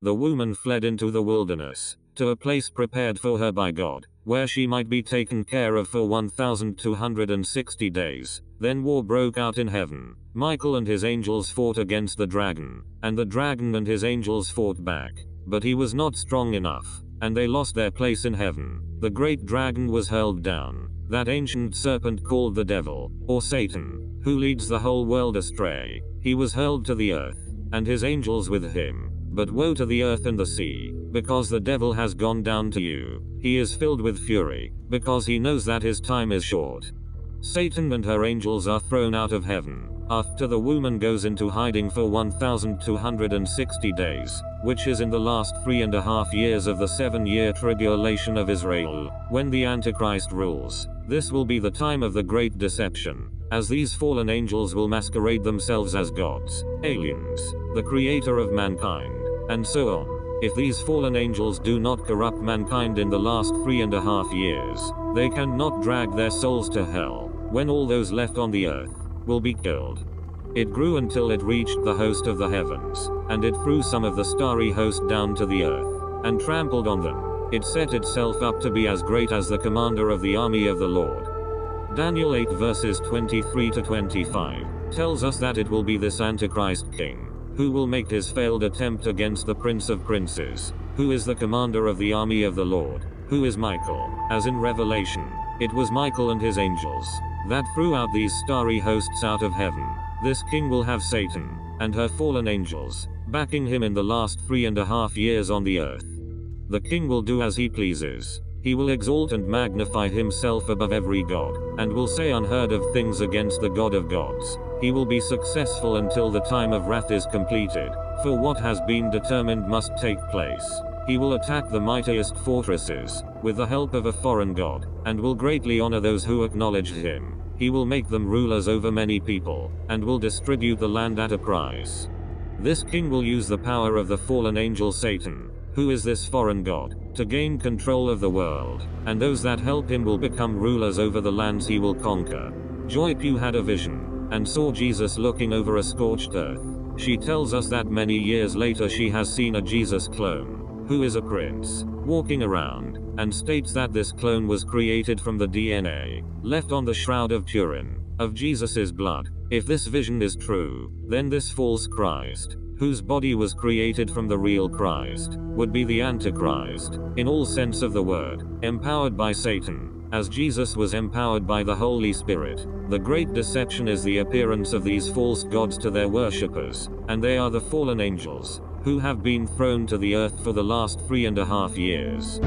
the woman fled into the wilderness, to a place prepared for her by God, where she might be taken care of for 1260 days. Then war broke out in heaven. Michael and his angels fought against the dragon, and the dragon and his angels fought back. But he was not strong enough, and they lost their place in heaven. The great dragon was hurled down, that ancient serpent called the devil, or Satan, who leads the whole world astray. He was hurled to the earth, and his angels with him. But woe to the earth and the sea, because the devil has gone down to you. He is filled with fury, because he knows that his time is short. Satan and her angels are thrown out of heaven. After the woman goes into hiding for 1260 days, which is in the last 3.5 years of the 7-year tribulation of Israel, when the Antichrist rules. This will be the time of the great deception, as these fallen angels will masquerade themselves as gods, aliens, the creator of mankind, and so on. If these fallen angels do not corrupt mankind in the last 3.5 years, they cannot drag their souls to hell, when all those left on the earth will be killed. It grew until it reached the host of the heavens, and it threw some of the starry host down to the earth, and trampled on them. It set itself up to be as great as the commander of the army of the Lord. Daniel 8 verses 23 to 25 tells us that it will be this Antichrist king, who will make his failed attempt against the Prince of Princes, who is the commander of the army of the Lord, who is Michael. As in Revelation, it was Michael and his angels that threw out these starry hosts out of heaven. This king will have Satan and her fallen angels backing him in the last 3.5 years on the earth. The king will do as he pleases. He will exalt and magnify himself above every god, and will say unheard of things against the God of gods. He will be successful until the time of wrath is completed, for what has been determined must take place. He will attack the mightiest fortresses, with the help of a foreign god, and will greatly honor those who acknowledge him. He will make them rulers over many people, and will distribute the land at a price. This king will use the power of the fallen angel Satan, who is this foreign god, to gain control of the world, and those that help him will become rulers over the lands he will conquer. Joy Pugh had a vision, and saw Jesus looking over a scorched earth. She tells us that many years later she has seen a Jesus clone, who is a prince, walking around, and states that this clone was created from the DNA left on the shroud of Turin, of Jesus's blood. If this vision is true, then this false Christ, whose body was created from the real Christ, would be the Antichrist, in all sense of the word, empowered by Satan, as Jesus was empowered by the Holy Spirit. The great deception is the appearance of these false gods to their worshippers, and they are the fallen angels, who have been thrown to the earth for the last 3.5 years.